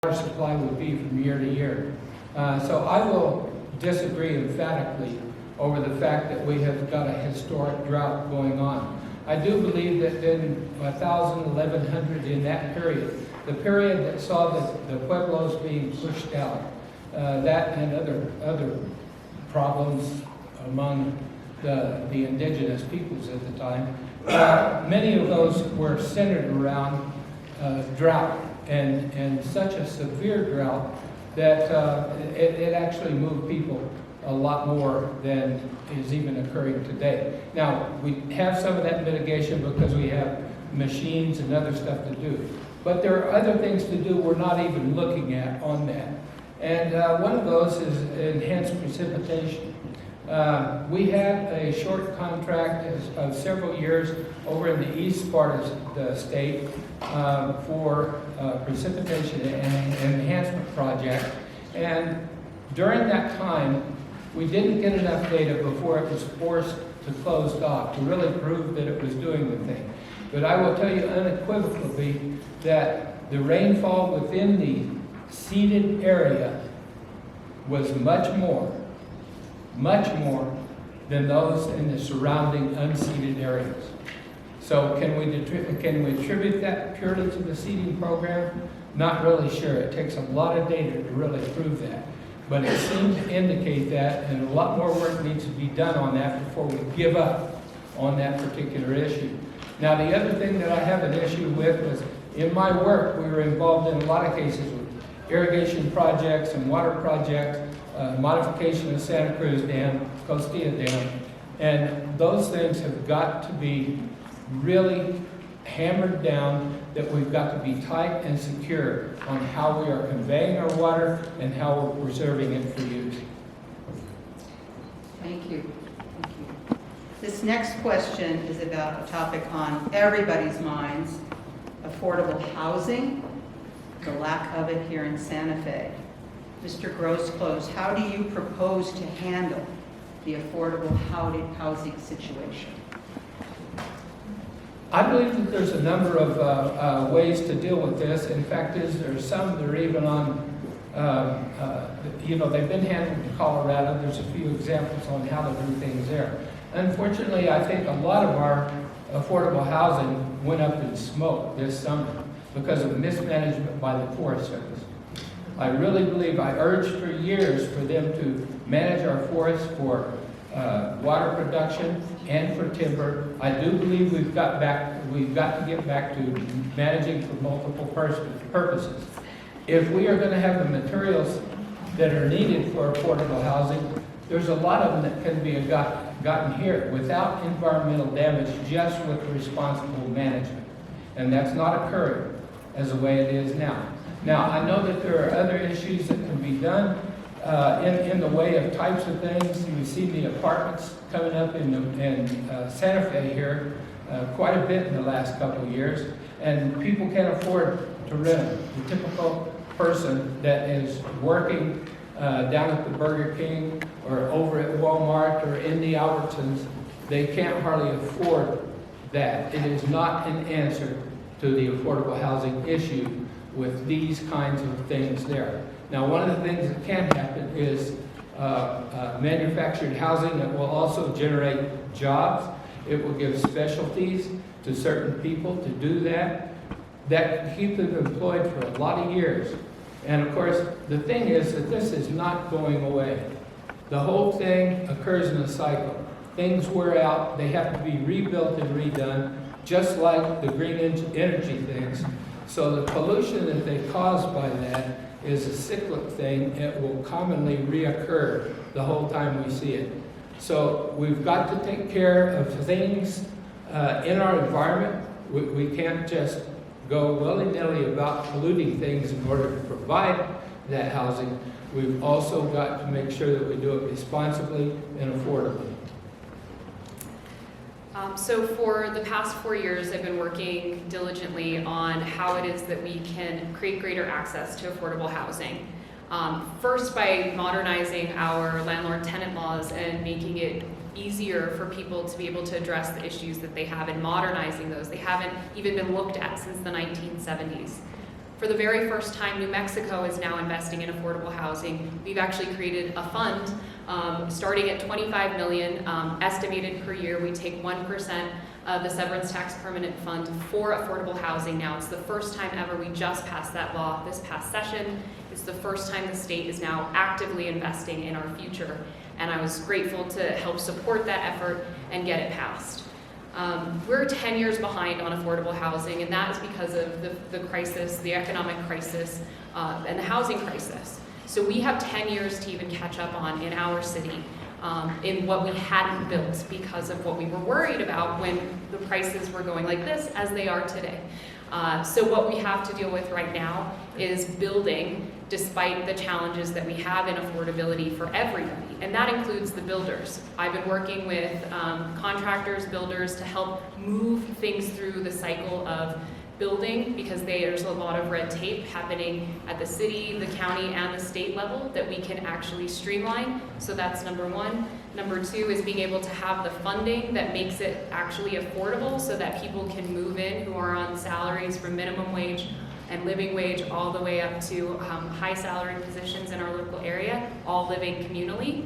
water supply would be from year to year. So I will disagree emphatically over the fact that we have got a historic drought going on. I do believe that in 1,000, 1,100, in that period, the period that saw the pueblos being pushed out, that and other problems among the indigenous peoples at the time, many of those were centered around drought, and such a severe drought that it actually moved people a lot more than is even occurring today. Now, we have some of that mitigation because we have machines and other stuff to do. But there are other things to do we're not even looking at on that. And one of those is enhanced precipitation. We had a short contract of several years over in the east part of the state for precipitation and enhancement project. And during that time, we didn't get enough data before it was forced to close off to really prove that it was doing the thing. But I will tell you unequivocally that the rainfall within the seeded area was much more than those in the surrounding unseeded areas. So can we attribute that purely to the seeding program? Not really sure. It takes a lot of data to really prove that. But it seems to indicate that, and a lot more work needs to be done on that before we give up on that particular issue. Now, the other thing that I have an issue with was, in my work, we were involved in a lot of cases with irrigation projects and water projects, modification of Santa Cruz Dam, Costilla Dam, and those things have got to be really hammered down, that we've got to be tight and secure on how we are conveying our water and how we're preserving it for use. Thank you. Thank you. This next question is about a topic on everybody's minds: affordable housing, the lack of it here in Santa Fe. Mr. Groseclose, how do you propose to handle the affordable housing situation? I believe that there's a number of ways to deal with this. In fact, there's some that are even on, they've been handled in Colorado. There's a few examples on how to do things there. Unfortunately, I think a lot of our affordable housing went up in smoke this summer because of mismanagement by the Forest Service. I really believe, I urged for years for them to manage our forests for water production and for timber. I do believe we've got to get back to managing for multiple purposes. If we are going to have the materials that are needed for affordable housing, there's a lot of them that can be gotten here without environmental damage, just with responsible management. And that's not occurring as the way it is now. Now, I know that there are other issues that can be done in the way of types of things. You see the apartments coming up in Santa Fe here quite a bit in the last couple of years, and people can't afford to rent. The typical person that is working down at the Burger King or over at Walmart or in the Albertsons, they can't hardly afford that. It is not an answer to the affordable housing issue with these kinds of things there. Now, one of the things that can happen is manufactured housing that will also generate jobs. It will give specialties to certain people to do that. That can keep them employed for a lot of years. And of course, the thing is that this is not going away. The whole thing occurs in a cycle. Things wear out, they have to be rebuilt and redone, just like the green energy things. So the pollution that they cause by that is a cyclic thing. It will commonly reoccur the whole time we see it. So we've got to take care of things in our environment. We can't just go willy-nilly about polluting things in order to provide that housing. We've also got to make sure that we do it responsibly and affordably. So for the past 4 years, I've been working diligently on how it is that we can create greater access to affordable housing. First, by modernizing our landlord-tenant laws and making it easier for people to be able to address the issues that they have, and modernizing those. They haven't even been looked at since the 1970s. For the very first time, New Mexico is now investing in affordable housing. We've actually created a fund starting at $25 million estimated per year. We take 1% of the severance tax permanent fund for affordable housing now. It's the first time ever. We just passed that law this past session. It's the first time the state is now actively investing in our future. And I was grateful to help support that effort and get it passed. We're 10 years behind on affordable housing, and that is because of the crisis, the economic crisis, and the housing crisis. So we have 10 years to even catch up on in our city in what we hadn't built because of what we were worried about when the prices were going like this, as they are today. So what we have to deal with right now is building despite the challenges that we have in affordability for everybody, and that includes the builders. I've been working with contractors, builders to help move things through the cycle of building because there's a lot of red tape happening at the city, the county, and the state level that we can actually streamline. So that's number one. Number two is being able to have the funding that makes it actually affordable so that people can move in who are on salaries from minimum wage and living wage all the way up to high salary positions in our local area, all living communally.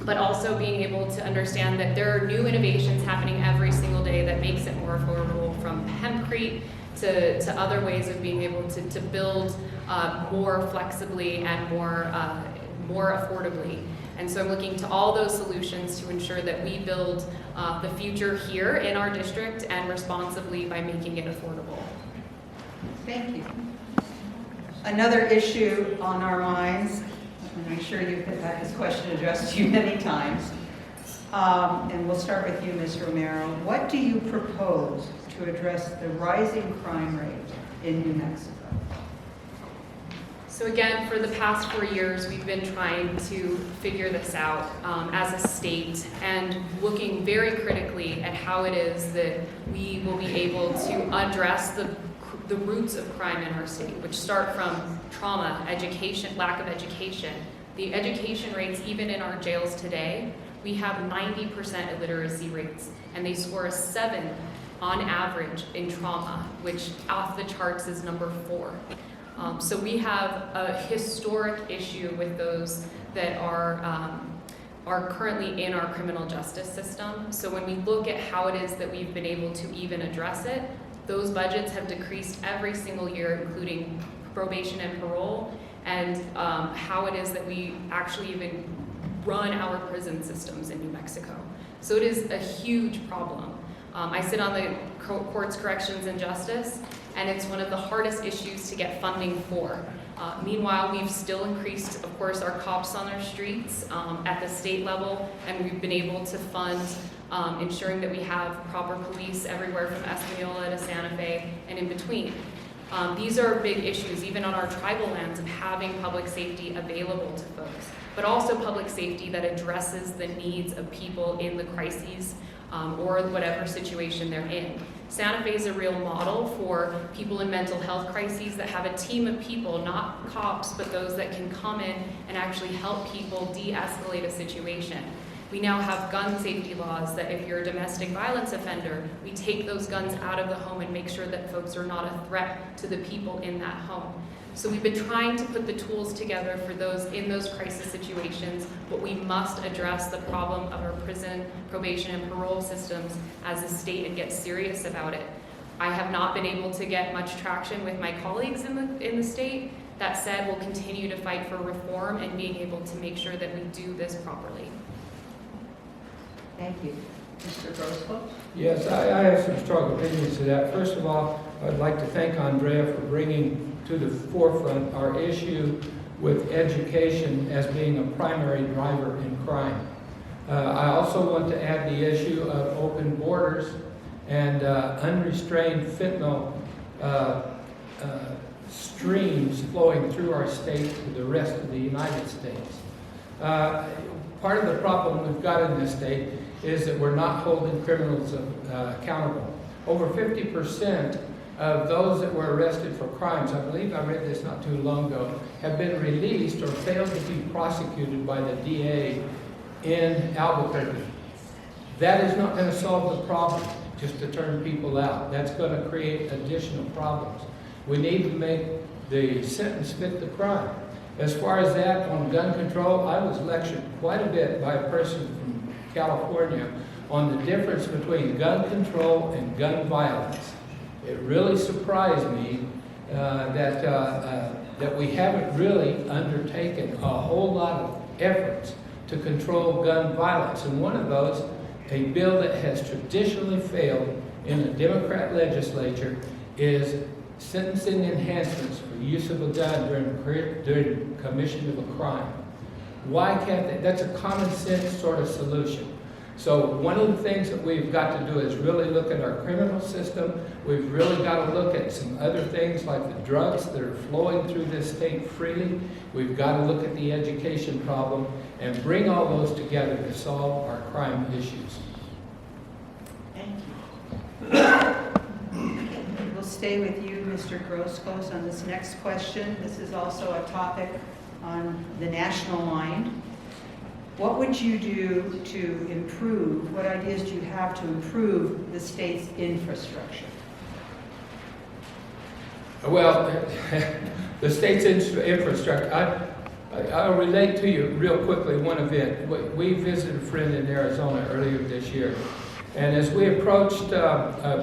But also being able to understand that there are new innovations happening every single day that makes it more affordable, from hempcrete to other ways of being able to build more flexibly and more affordably. And so I'm looking to all those solutions to ensure that we build the future here in our district and responsibly by making it affordable. Thank you. Another issue on our minds, and I'm sure you've had this question addressed to you many times, and we'll start with you, Ms. Romero. What do you propose to address the rising crime rate in New Mexico? So again, for the past 4 years, we've been trying to figure this out as a state and looking very critically at how it is that we will be able to address the roots of crime in our state, which start from trauma, education, lack of education. The education rates, even in our jails today, we have 90% illiteracy rates, and they score a 7 on average in trauma, which off the charts is number 4. So we have a historic issue with those that are currently in our criminal justice system. So when we look at how it is that we've been able to even address it, those budgets have decreased every single year, including probation and parole, and how it is that we actually even run our prison systems in New Mexico. So it is a huge problem. I sit on the Courts, Corrections, and Justice, and it's one of the hardest issues to get funding for. Meanwhile, we've still increased, of course, our cops on our streets at the state level, and we've been able to fund ensuring that we have proper police everywhere from Espanola to Santa Fe and in between. These are big issues, even on our tribal lands, of having public safety available to folks, but also public safety that addresses the needs of people in the crises or whatever situation they're in. Santa Fe is a real model for people in mental health crises that have a team of people, not cops, but those that can come in and actually help people de-escalate a situation. We now have gun safety laws that if you're a domestic violence offender, we take those guns out of the home and make sure that folks are not a threat to the people in that home. So we've been trying to put the tools together for those in those crisis situations, but we must address the problem of our prison, probation, and parole systems as a state and get serious about it. I have not been able to get much traction with my colleagues in the state. That said, we'll continue to fight for reform and being able to make sure that we do this properly. Thank you. Mr. Groseclose? Yes, I have some strong opinions to that. First of all, I'd like to thank Andrea for bringing to the forefront our issue with education as being a primary driver in crime. I also want to add the issue of open borders and unrestrained fentanyl streams flowing through our state to the rest of the United States. Part of the problem we've got in this state is that we're not holding criminals accountable. Over 50% of those that were arrested for crimes, I believe I read this not too long ago, have been released or failed to be prosecuted by the DA in Albuquerque. That is not going to solve the problem, just to turn people out. That's going to create additional problems. We need to make the sentence fit the crime. As far as that on gun control, I was lectured quite a bit by a person from California on the difference between gun control and gun violence. It really surprised me that we haven't really undertaken a whole lot of efforts to control gun violence. And one of those, a bill that has traditionally failed in the Democrat legislature, is sentencing enhancements for use of a gun during commission of a crime. Why can't they? That's a common sense sort of solution. So one of the things that we've got to do is really look at our criminal system. We've really got to look at some other things like the drugs that are flowing through this state freely. We've got to look at the education problem and bring all those together to solve our crime issues. Thank you. We'll stay with you, Mr. Groseclose, on this next question. This is also a topic on the national mind. What would you do to improve, what ideas do you have to improve the state's infrastructure? Well, the state's infrastructure, I'll relate to you real quickly one event. We visited a friend in Arizona earlier this year, and as we approached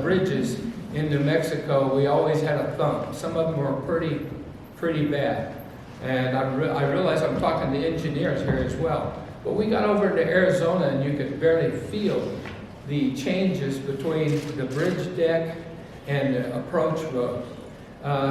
bridges in New Mexico, we always had a thump. Some of them were pretty bad. And I realize I'm talking to engineers here as well. But we got over to Arizona and you could barely feel the changes between the bridge deck and the approach road.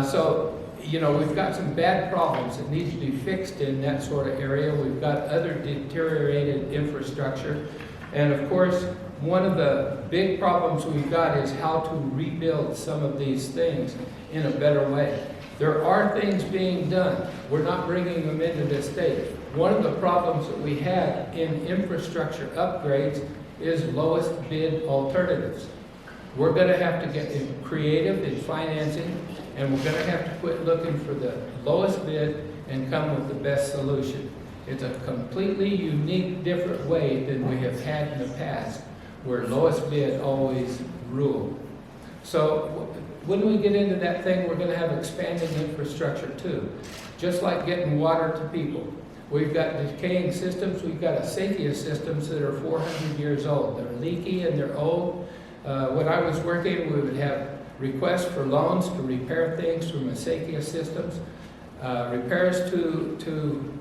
So, you know, we've got some bad problems that need to be fixed in that sort of area. We've got other deteriorated infrastructure. And of course, one of the big problems we've got is how to rebuild some of these things in a better way. There are things being done. We're not bringing them into the state. One of the problems that we have in infrastructure upgrades is lowest bid alternatives. We're going to have to get creative in financing, and we're going to have to quit looking for the lowest bid and come with the best solution. It's a completely unique, different way than we have had in the past, where lowest bid always ruled. So when we get into that thing, we're going to have expanding infrastructure too. Just like getting water to people. We've got decaying systems. We've got acequia systems that are 400 years old. They're leaky and they're old. When I was working, we would have requests for loans to repair things from acequia systems, repairs to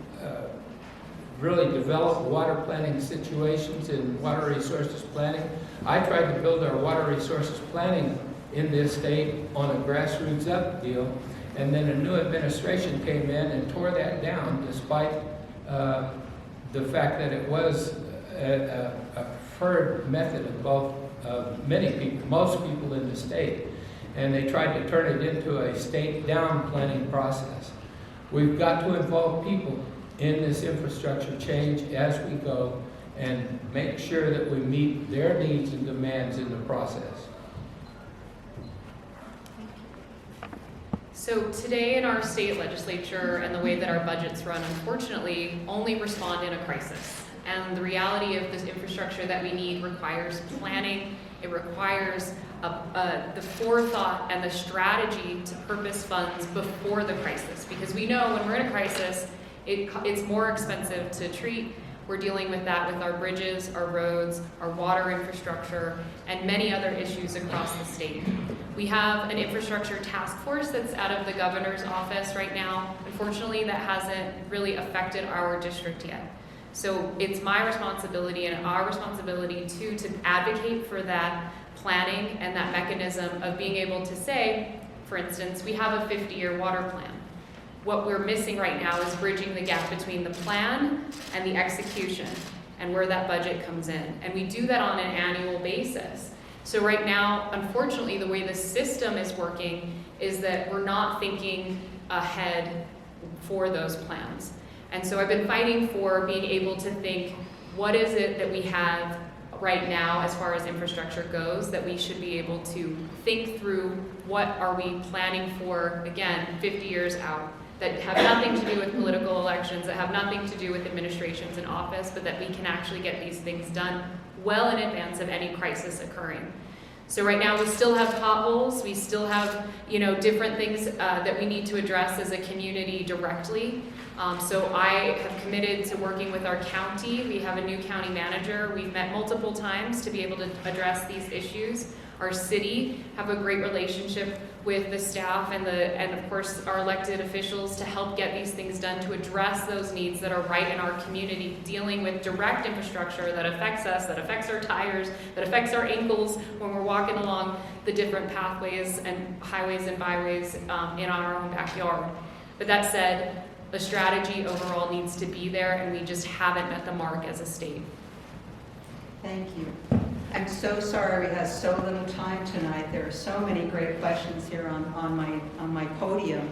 really develop water planning situations in water resources planning. I tried to build our water resources planning in this state on a grassroots up deal, and then a new administration came in and tore that down despite the fact that it was a preferred method of both many people, most people in the state, and they tried to turn it into a state down planning process. We've got to involve people in this infrastructure change as we go and make sure that we meet their needs and demands in the process. So today in our state legislature and the way that our budgets run, unfortunately, only respond in a crisis. And the reality of this infrastructure that we need requires planning. It requires the forethought and the strategy to purpose funds before the crisis. Because we know when we're in a crisis, it's more expensive to treat. We're dealing with that with our bridges, our roads, our water infrastructure, and many other issues across the state. We have an infrastructure task force that's out of the governor's office right now. Unfortunately, that hasn't really affected our district yet. So it's my responsibility and our responsibility too to advocate for that planning and that mechanism of being able to say, for instance, we have a 50-year water plan. What we're missing right now is bridging the gap between the plan and the execution and where that budget comes in. And we do that on an annual basis. So right now, unfortunately, the way the system is working is that we're not thinking ahead for those plans. And so I've been fighting for being able to think, what is it that we have right now as far as infrastructure goes that we should be able to think through? What are we planning for, again, 50 years out? That have nothing to do with political elections, that have nothing to do with administrations in office, but that we can actually get these things done well in advance of any crisis occurring. So right now we still have potholes, we still have, different things that we need to address as a community directly. So I have committed to working with our county. We have a new county manager. We've met multiple times to be able to address these issues. Our city have a great relationship with the staff and of course our elected officials to help get these things done, to address those needs that are right in our community, dealing with direct infrastructure that affects us, that affects our tires, that affects our ankles when we're walking along the different pathways and highways and byways in our own backyard. But that said, the strategy overall needs to be there, and we just haven't met the mark as a state. Thank you. I'm so sorry we have so little time tonight. There are so many great questions here on my podium.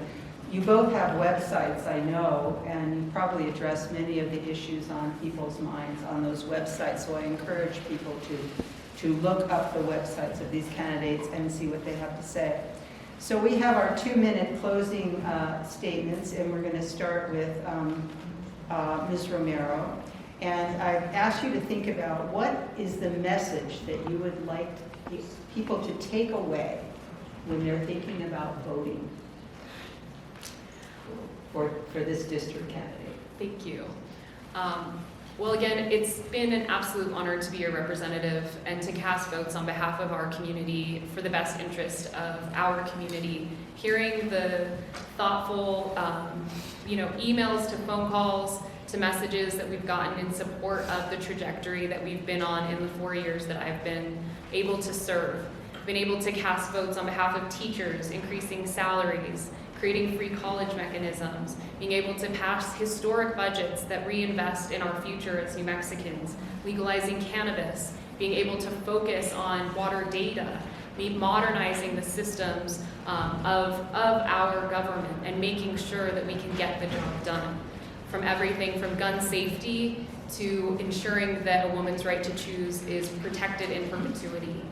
You both have websites, I know, and you probably address many of the issues on people's minds on those websites. So I encourage people to look up the websites of these candidates and see what they have to say. So we have our 2-minute closing statements, and we're going to start with Ms. Romero. And I've asked you to think about what is the message that you would like people to take away when they're thinking about voting for this district candidate. Thank you. Well, again, it's been an absolute honor to be your representative and to cast votes on behalf of our community for the best interest of our community. Hearing the thoughtful, emails to phone calls to messages that we've gotten in support of the trajectory that we've been on in the 4 years that I've been able to serve. Been able to cast votes on behalf of teachers, increasing salaries, creating free college mechanisms, being able to pass historic budgets that reinvest in our future as New Mexicans, legalizing cannabis, being able to focus on water data, modernizing the systems of our government and making sure that we can get the job done. From everything from gun safety to ensuring that a woman's right to choose is protected in perpetuity.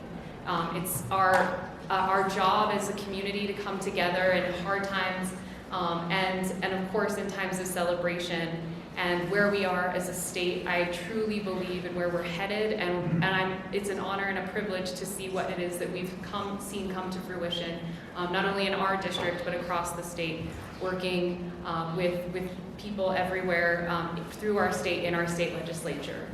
It's our job as a community to come together in hard times and of course in times of celebration. And where we are as a state, I truly believe in where we're headed, and it's an honor and a privilege to see what it is that we've seen come to fruition, not only in our district but across the state, working with people everywhere through our state, in our state legislature.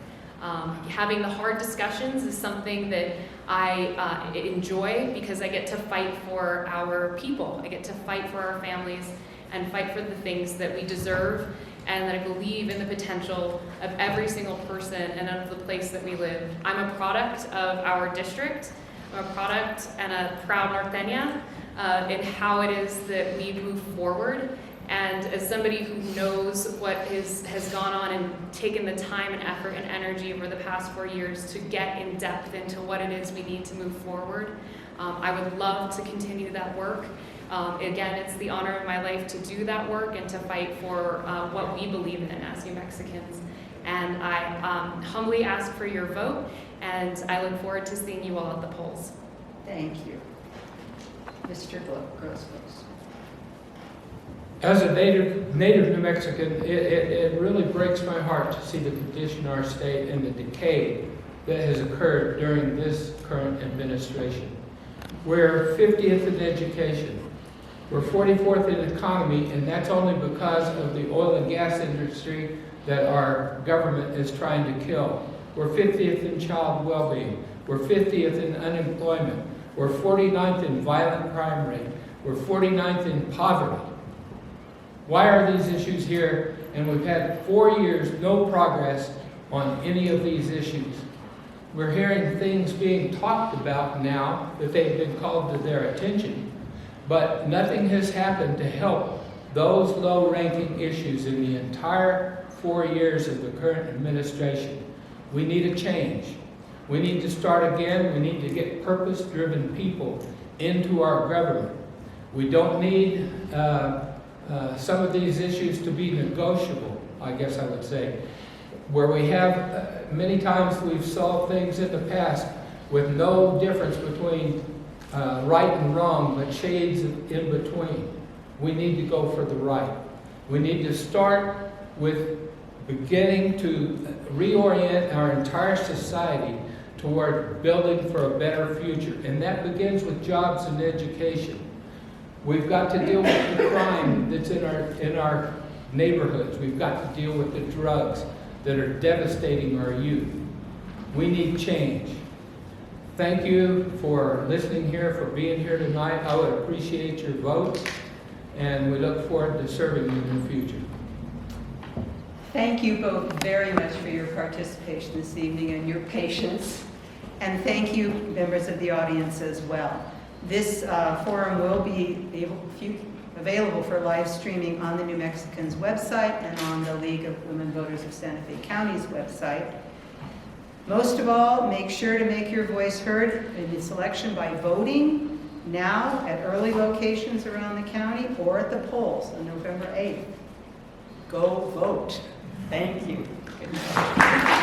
Having the hard discussions is something that I enjoy because I get to fight for our people. I get to fight for our families and fight for the things that we deserve, and that I believe in the potential of every single person and of the place that we live. I'm a product of our district. I'm a product and a proud Norteña in how it is that we move forward. And as somebody who knows what has gone on and taken the time and effort and energy over the past 4 years to get in depth into what it is we need to move forward, I would love to continue that work. Again, it's the honor of my life to do that work and to fight for what we believe in as New Mexicans. And I humbly ask for your vote, and I look forward to seeing you all at the polls. Thank you. Mr. Groseclose. As a native New Mexican, it really breaks my heart to see the condition of our state and the decay that has occurred during this current administration. We're 50th in education. We're 44th in economy, and that's only because of the oil and gas industry that our government is trying to kill. We're 50th in child well-being. We're 50th in unemployment. We're 49th in violent crime rate. We're 49th in poverty. Why are these issues here? And we've had 4 years, no progress on any of these issues. We're hearing things being talked about now that they've been called to their attention, but nothing has happened to help those low-ranking issues in the entire 4 years of the current administration. We need a change. We need to start again. We need to get purpose-driven people into our government. We don't need some of these issues to be negotiable, I guess I would say. Where we have, many times we've solved things in the past with no difference between right and wrong, but shades in between. We need to go for the right. We need to start with beginning to reorient our entire society toward building for a better future, and that begins with jobs and education. We've got to deal with the crime that's in our neighborhoods. We've got to deal with the drugs that are devastating our youth. We need change. Thank you for listening here, for being here tonight. I would appreciate your votes, and we look forward to serving you in the future. Thank you both very much for your participation this evening and your patience. And thank you, members of the audience, as well. This forum will be available for live streaming on the New Mexicans website and on the League of Women Voters of Santa Fe County's website. Most of all, make sure to make your voice heard in this election by voting now at early locations around the county or at the polls on November 8th. Go vote. Thank you. Good night.